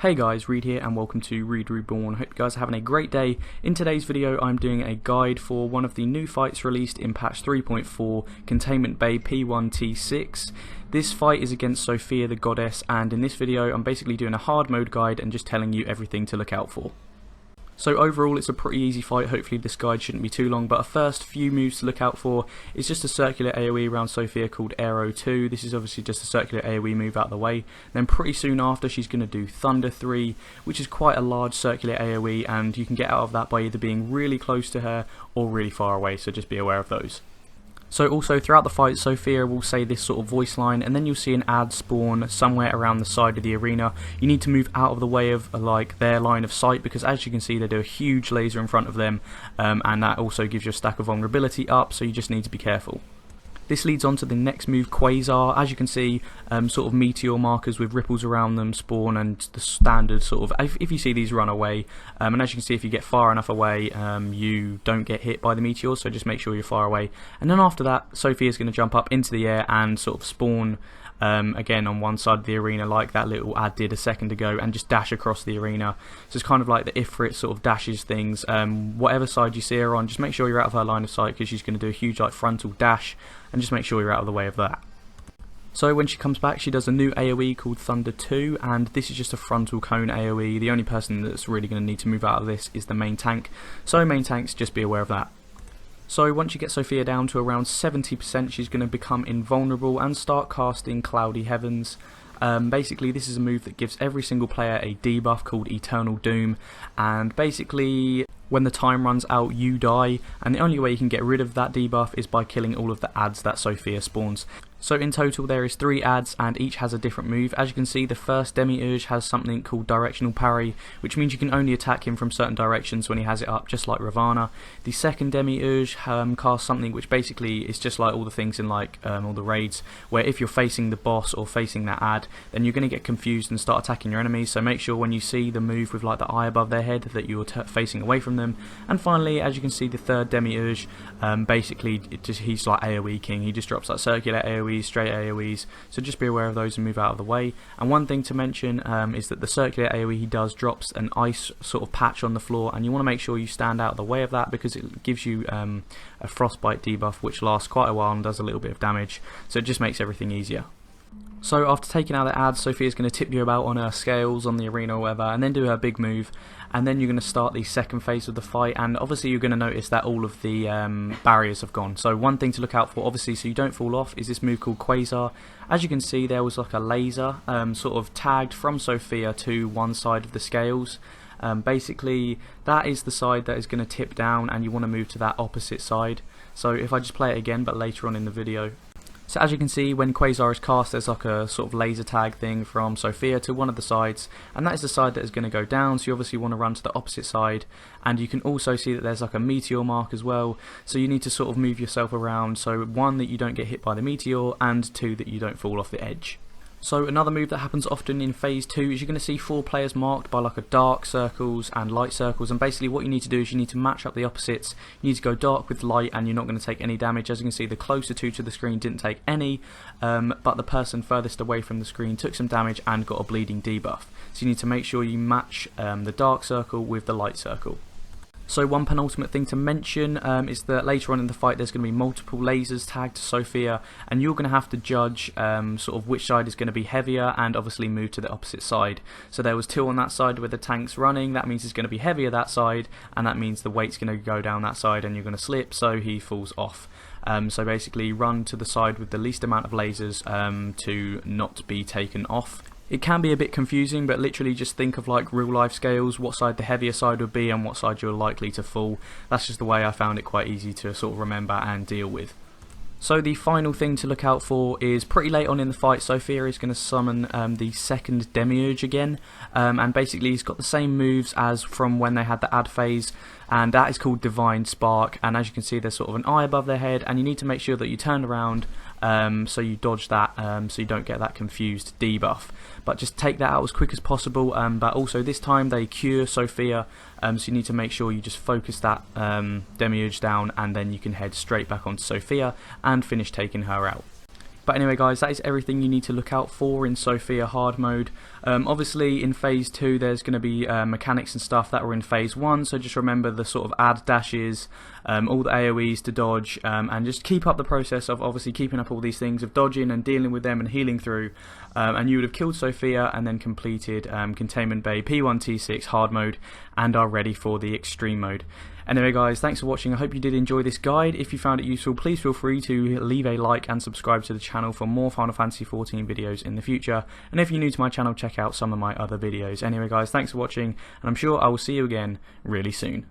Hey guys, Reed here and welcome to ReadReborn. Hope you guys are having a great day. In today's video I'm doing a guide for one of the new fights released in patch 3.4, Containment Bay P1T6. This fight is against Sophia the Goddess, and in this video I'm basically doing a hard mode guide and just telling you everything to look out for. So overall it's a pretty easy fight. Hopefully this guide shouldn't be too long, but a first few moves to look out for is just a circular AoE around Sophia called Aero 2. This is obviously just a circular AoE move out of the way. Then pretty soon after she's going to do Thunder 3, which is quite a large circular AoE, and you can get out of that by either being really close to her or really far away, so just be aware of those. So also throughout the fight Sophia will say this sort of voice line, and then you'll see an ad spawn somewhere around the side of the arena. You need to move out of the way of like their line of sight, because as you can see they do a huge laser in front of them, and that also gives you a stack of vulnerability up, so you just need to be careful. This leads on to the next move, Quasar. As you can see, sort of meteor markers with ripples around them spawn, and the standard sort of, if you see these, run away. And as you can see, if you get far enough away, you don't get hit by the meteors, so just make sure you're far away. And then after that, Sophia is going to jump up into the air and sort of spawn again on one side of the arena like that little ad did a second ago, and just dash across the arena. So it's kind of like the Ifrit sort of dashes things. Whatever side you see her on, just make sure you're out of her line of sight, because she's going to do a huge like frontal dash, and just make sure you're out of the way of that. So when she comes back, she does a new AoE called Thunder 2, and this is just a frontal cone AoE. The only person that's really going to need to move out of this is the main tank, so main tanks, just be aware of that. So once you get Sophia down to around 70%, she's going to become invulnerable and start casting Cloudy Heavens. Basically this is a move that gives every single player a debuff called Eternal Doom, and basically when the time runs out you die, and the only way you can get rid of that debuff is by killing all of the ads that Sophia spawns. So in total there is 3 ads, and each has a different move. As you can see, the first Demiurge has something called Directional Parry, which means you can only attack him from certain directions when he has it up, just like Ravana. The second Demiurge casts something which basically is just like all the things in like all the raids, where if you're facing the boss or facing that ad, then you're going to get confused and start attacking your enemies, so make sure when you see the move with like the eye above their head that you're facing away from them. And finally, as you can see, the third Demiurge, basically he's like AoE king. He just drops like circular AoE, straight AoEs, so just be aware of those and move out of the way. And one thing to mention is that the circular AoE he does drops an ice sort of patch on the floor, and you want to make sure you stand out of the way of that, because it gives you a frostbite debuff which lasts quite a while and does a little bit of damage, so it just makes everything easier. So after taking out the ads, Sophia's going to tip you about on her scales on the arena or whatever, and then do her big move, and then you're going to start the second phase of the fight, and obviously you're going to notice that all of the barriers have gone. So one thing to look out for, obviously, so you don't fall off, is this move called Quasar. As you can see, there was like a laser sort of tagged from Sophia to one side of the scales. Basically that is the side that is going to tip down, and you want to move to that opposite side. So if I just play it again but later on in the video. So as you can see, when Quasar is cast, there's like a sort of laser tag thing from Sophia to one of the sides, and that is the side that is going to go down, so you obviously want to run to the opposite side. And you can also see that there's like a meteor mark as well, so you need to sort of move yourself around, so 1, that you don't get hit by the meteor, and 2, that you don't fall off the edge. So another move that happens often in phase 2 is you're going to see 4 players marked by like a dark circles and light circles, and basically what you need to do is you need to match up the opposites. You need to go dark with light, and you're not going to take any damage. As you can see, the closer 2 to the screen didn't take any, but the person furthest away from the screen took some damage and got a bleeding debuff. So you need to make sure you match the dark circle with the light circle. So one penultimate thing to mention is that later on in the fight there's going to be multiple lasers tagged to Sophia, and you're going to have to judge sort of which side is going to be heavier, and obviously move to the opposite side. So there was 2 on that side where the tank's running, that means it's going to be heavier that side, and that means the weight's going to go down that side and you're going to slip, so he falls off. So basically run to the side with the least amount of lasers to not be taken off. It can be a bit confusing, but literally just think of like real life scales, what side the heavier side would be and what side you're likely to fall. That's just the way I found it quite easy to sort of remember and deal with. So the final thing to look out for is pretty late on in the fight, Sophia is going to summon the second Demiurge again, and basically he's got the same moves as from when they had the ad phase, and that is called Divine Spark. And as you can see, there's sort of an eye above their head, and you need to make sure that you turn around so you dodge that, so you don't get that confused debuff. But just take that out as quick as possible, but also this time they cure Sophia, so you need to make sure you just focus that Demiurge down, and then you can head straight back onto Sophia and finish taking her out. But anyway guys, that is everything you need to look out for in Sophia hard mode. Obviously in phase 2 there's going to be mechanics and stuff that were in phase 1, so just remember the sort of add dashes, all the AoEs to dodge, and just keep up the process of obviously keeping up all these things of dodging and dealing with them and healing through, and you would have killed Sophia and then completed Containment Bay P1T6 hard mode and are ready for the extreme mode. Anyway guys, thanks for watching. I hope you did enjoy this guide. If you found it useful, please feel free to leave a like and subscribe to the channel for more Final Fantasy XIV videos in the future. And if you're new to my channel, check out some of my other videos. Anyway guys, thanks for watching, and I'm sure I will see you again really soon.